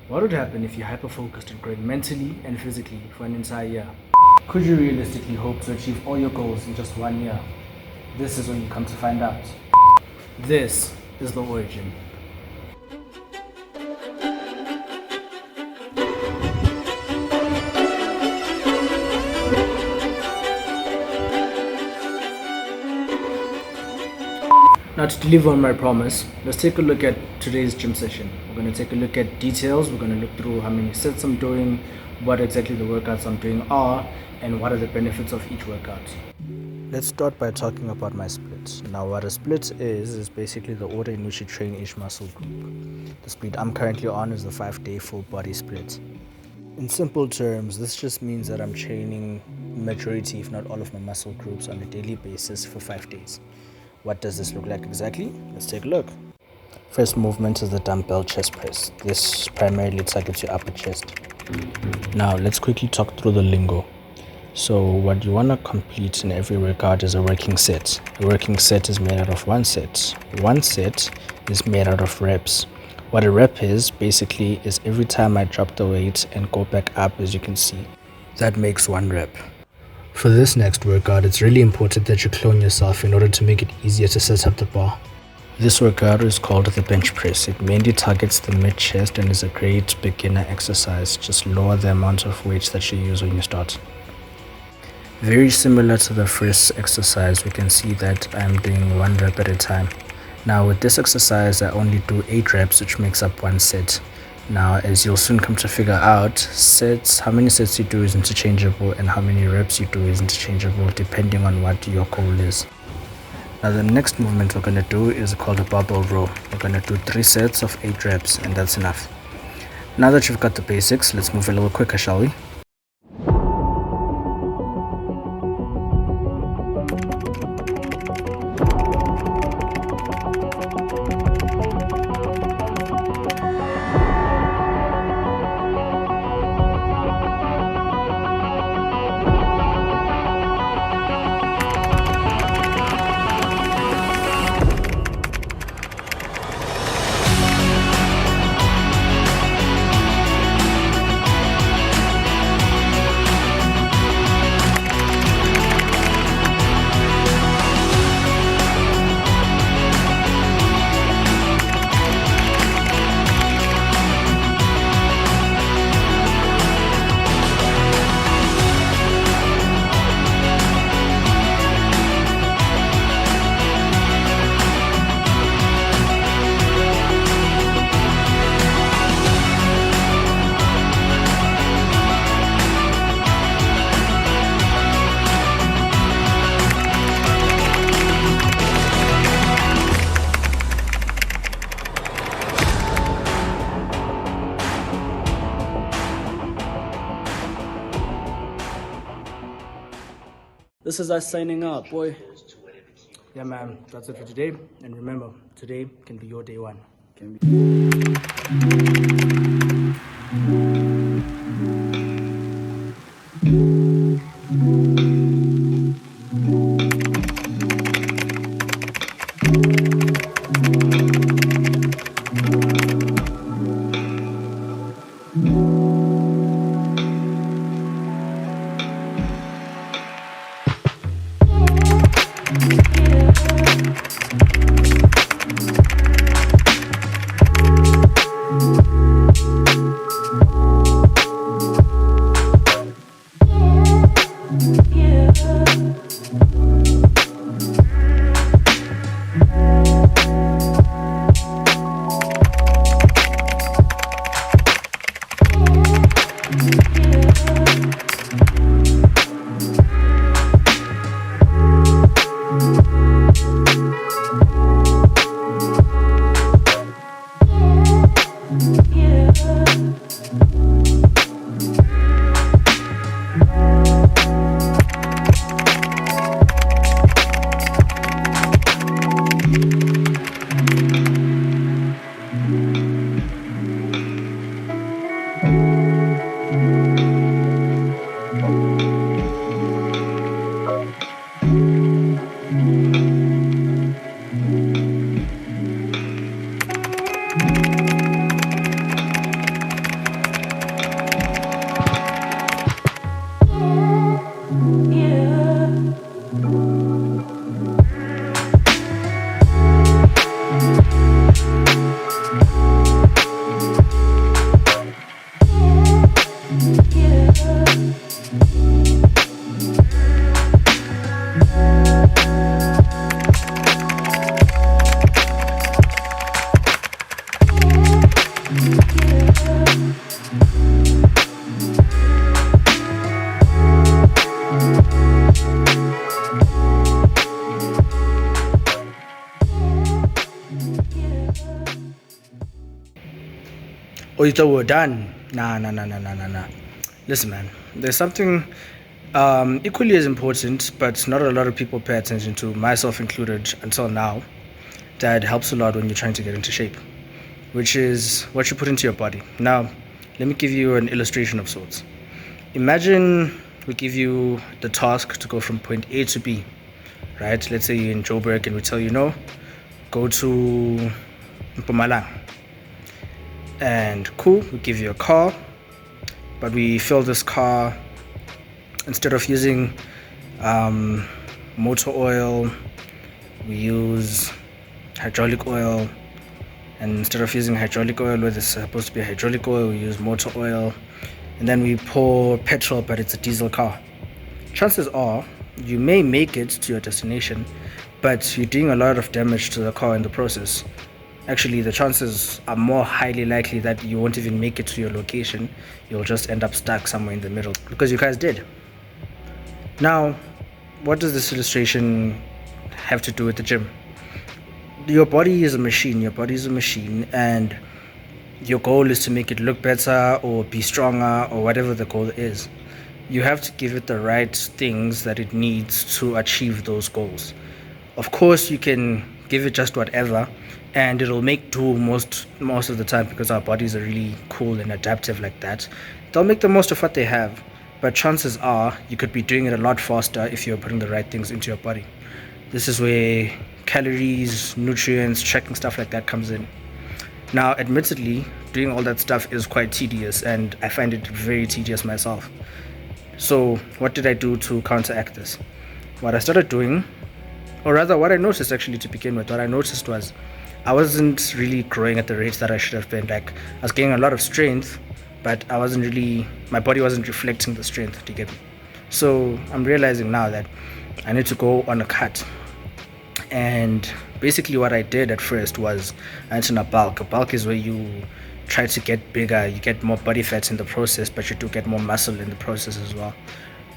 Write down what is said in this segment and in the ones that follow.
What would happen if you hyper-focused on growing mentally and physically for an entire year? Could you realistically hope to achieve all your goals in just 1 year? This is when you come to find out. This is the origin. Now, to deliver on my promise, let's take a look at today's gym session. We're going to take a look at details. We're going to look through how many sets I'm doing, what exactly the workouts I'm doing are, and what are the benefits of each workout. Let's start by talking about my split. Now, what a split is basically the order in which you train each muscle group. The split I'm currently on is the 5-day full body split. In simple terms, this just means that I'm training majority, if not all, of my muscle groups on a daily basis for 5 days. What does this look like exactly? Let's take a look. First movement is the dumbbell chest press. This primarily targets your upper chest. Now let's quickly talk through the lingo. So what you want to complete in every workout is a working set. A working set is made out of one set. One set is made out of reps. What a rep is basically is every time I drop the weight and go back up, as you can see. That makes one rep. For this next workout, it's really important that you clone yourself in order to make it easier to set up the bar. This workout is called the bench press. It mainly targets the mid-chest and is a great beginner exercise. Just lower the amount of weight that you use when you start. Very similar to the first exercise, we can see that I'm doing one rep at a time. Now with this exercise, I only do 8 reps, which makes up one set. Now, as you'll soon come to figure out, how many sets you do is interchangeable and how many reps you do is interchangeable depending on what your goal is. Now, the next movement we're going to do is called a barbell row. We're going to do 3 sets of 8 reps, and that's enough. Now that you've got the basics, let's move a little quicker, shall we? This is us signing out, boy. Yeah, man, that's it for today. And remember, today can be your day one. Oh, you thought we were done? Nah. Listen, man, there's something equally as important, but not a lot of people pay attention to, myself included, until now, that helps a lot when you're trying to get into shape, which is what you put into your body. Now, let me give you an illustration of sorts. Imagine we give you the task to go from point A to B, right? Let's say you're in Joburg and we tell you, no, go to Mpumalanga. And cool, we give you a car, but we fill this car, instead of using motor oil, we use hydraulic oil. And instead of using hydraulic oil, where there's supposed to be hydraulic oil, we use motor oil. And then we pour petrol, but it's a diesel car. Chances are you may make it to your destination, but you're doing a lot of damage to the car in the process. Actually, the chances are more highly likely that you won't even make it to your location. You'll just end up stuck somewhere in the middle, because you guys did. Now, what does this illustration have to do with the gym? Your body is a machine, and your goal is to make it look better or be stronger or whatever the goal is. You have to give it the right things that it needs to achieve those goals. Of course, you can give it just whatever, and it'll make do most of the time, because our bodies are really cool and adaptive like that. They'll make the most of what they have, but chances are you could be doing it a lot faster if you're putting the right things into your body. This is where calories, nutrients, tracking, stuff like that comes in. Now, admittedly, doing all that stuff is quite tedious, and I find it very tedious myself. So what did I do to counteract this? What I started doing, or rather what I noticed actually to begin with, what I noticed was I wasn't really growing at the rate that I should have been. Like, I was gaining a lot of strength, but my body wasn't reflecting the strength, to get me. So I'm realizing now that I need to go on a cut. And basically what I did at first was I went on a bulk. A bulk is where you try to get bigger, you get more body fat in the process, but you do get more muscle in the process as well.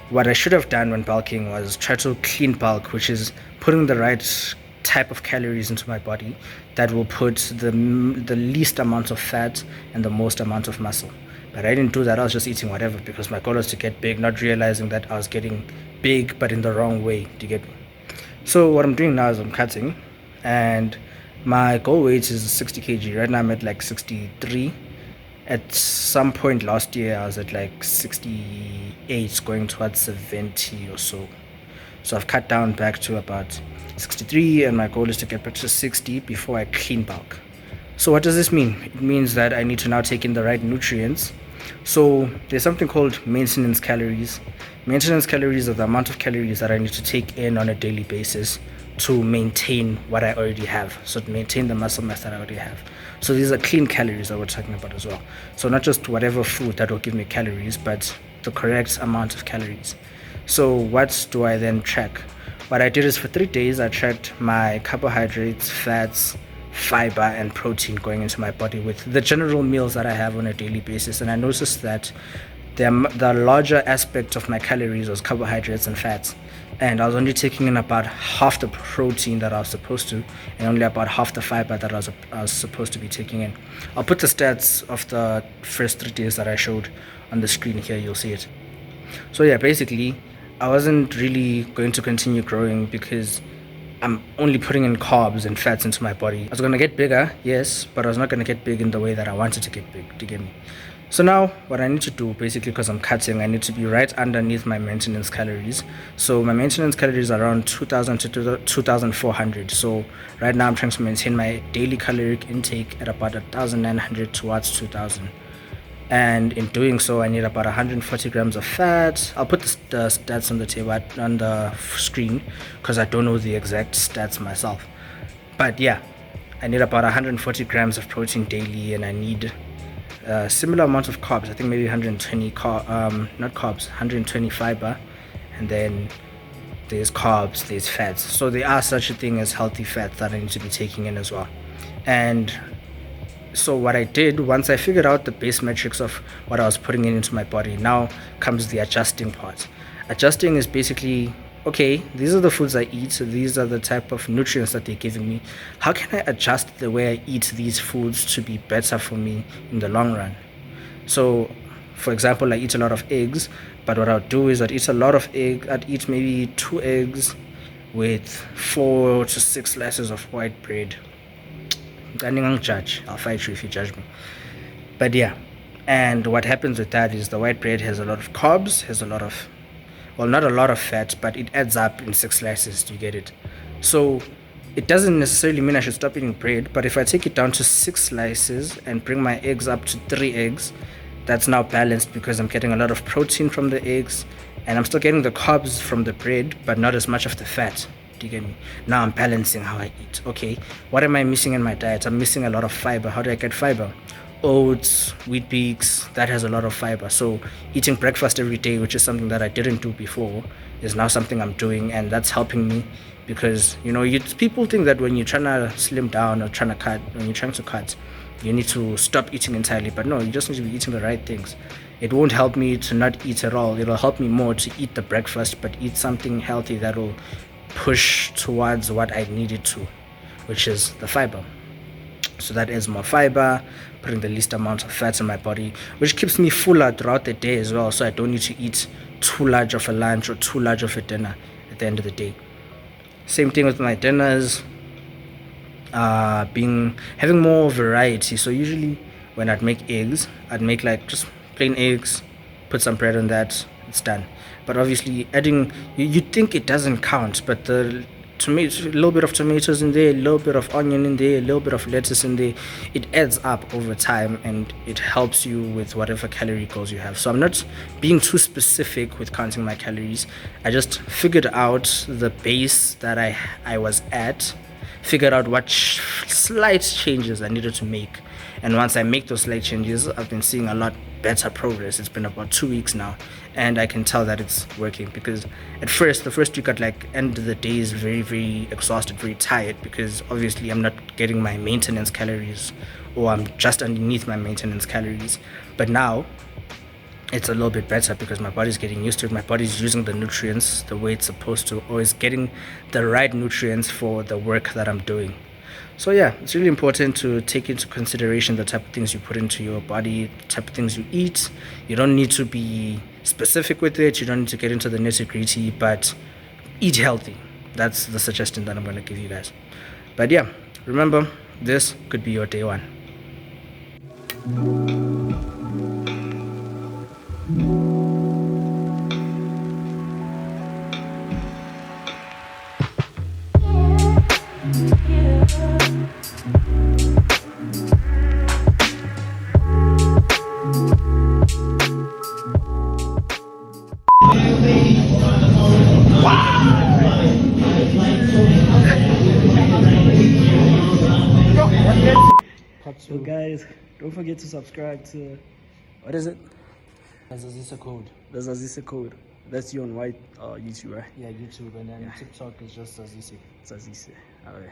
What I should have done when bulking was try to clean bulk, which is putting the right type of calories into my body that will put the least amount of fat and the most amount of muscle. But I didn't do that. I was just eating whatever, because my goal was to get big, not realizing that I was getting big but in the wrong way, to get me. So what I'm doing now is I'm cutting, and my goal weight is 60 kg. Right now I'm at like 63. At some point last year I was at like 68, going towards 70 or so. So I've cut down back to about 63, and my goal is to get back to 60 before I clean bulk. So what does this mean? It means that I need to now take in the right nutrients. So there's something called maintenance calories. Maintenance calories are the amount of calories that I need to take in on a daily basis to maintain what I already have, so to maintain the muscle mass that I already have. So these are clean calories that we're talking about as well. So not just whatever food that will give me calories, but the correct amount of calories. So what do I then track? What I did is for 3 days I tracked my carbohydrates, fats, fiber and protein going into my body with the general meals that I have on a daily basis. And I noticed that the larger aspect of my calories was carbohydrates and fats, and I was only taking in about half the protein that I was supposed to, and only about half the fiber that I was supposed to be taking in. I'll put the stats of the first 3 days that I showed on the screen here, you'll see it. So yeah, basically I wasn't really going to continue growing because I'm only putting in carbs and fats into my body. I was going to get bigger, yes, but I was not going to get big in the way that I wanted to get big, to get me. So now what I need to do, basically, because I'm cutting, I need to be right underneath my maintenance calories. So my maintenance calories are around 2,000 to 2,400. So right now I'm trying to maintain my daily caloric intake at about 1,900 towards 2,000. And in doing so, I need about 140 grams of fat. I'll put the stats on the table, on the screen, because I don't know the exact stats myself. But yeah, I need about 140 grams of protein daily, and I need a similar amount of carbs. I think maybe 120 not carbs, 120 fiber, and then there's carbs, there's fats. So there are such a thing as healthy fats that I need to be taking in as well. And So what I did, once I figured out the base metrics of what I was putting into my body, now comes the adjusting part. Adjusting is basically, okay, these are the foods I eat, so these are the type of nutrients that they're giving me. How can I adjust the way I eat these foods to be better for me in the long run? So, for example, I eat a lot of eggs, but what I'll do is I'd eat a lot of egg. I'd eat maybe 2 eggs with 4 to 6 slices of white bread. Judge. I'll fight you if you judge me. But yeah, and what happens with that is the white bread has a lot of carbs, has a lot of, well, not a lot of fat, but it adds up in 6 slices. Do you get it? So it doesn't necessarily mean I should stop eating bread, but if I take it down to 6 slices and bring my eggs up to 3 eggs, that's now balanced because I'm getting a lot of protein from the eggs and I'm still getting the carbs from the bread, but not as much of the fat. Do you get me? Now I'm balancing how I eat. Okay, what am I missing in my diet? I'm missing a lot of fiber. How do I get fiber? Oats, wheat bix, that has a lot of fiber. So eating breakfast every day, which is something that I didn't do before, is now something I'm doing, and that's helping me because people think that when you're trying to slim down or when you're trying to cut, you need to stop eating entirely. But no, you just need to be eating the right things. It won't help me to not eat at all. It'll help me more to eat the breakfast, but eat something healthy that will push towards what I needed to, which is the fiber. So that adds more fiber, putting the least amount of fats in my body, which keeps me fuller throughout the day as well. So I don't need to eat too large of a lunch or too large of a dinner at the end of the day. Same thing with my dinners, having more variety. So usually when I'd make eggs, I'd make like just plain eggs, put some bread on that, it's done. But obviously adding, you think it doesn't count, but the tomatoes, a little bit of tomatoes in there, a little bit of onion in there, a little bit of lettuce in there, it adds up over time and it helps you with whatever calorie goals you have. So I'm not being too specific with counting my calories. I just figured out the base that I was at, figured out what slight changes I needed to make. And once I make those slight changes, I've been seeing a lot better progress. It's been about 2 weeks now, and I can tell that it's working because at first, the first week I'd end the days very, very exhausted, very tired because obviously I'm not getting my maintenance calories or I'm just underneath my maintenance calories. But now it's a little bit better because my body's getting used to it. My body's using the nutrients the way it's supposed to, or is getting the right nutrients for the work that I'm doing. So yeah, it's really important to take into consideration the type of things you put into your body, the type of things you eat. You don't need to be specific with it. You don't need to get into the nitty-gritty, but eat healthy. That's the suggestion that I'm going to give you guys. But yeah, remember, this could be your day one. So guys, don't forget to subscribe to, what is it? That's Azisa code. That's Azisa Code. That's you on white YouTube, right? Yeah, YouTube, and then TikTok is just Azisa. It's Azisa. Alright.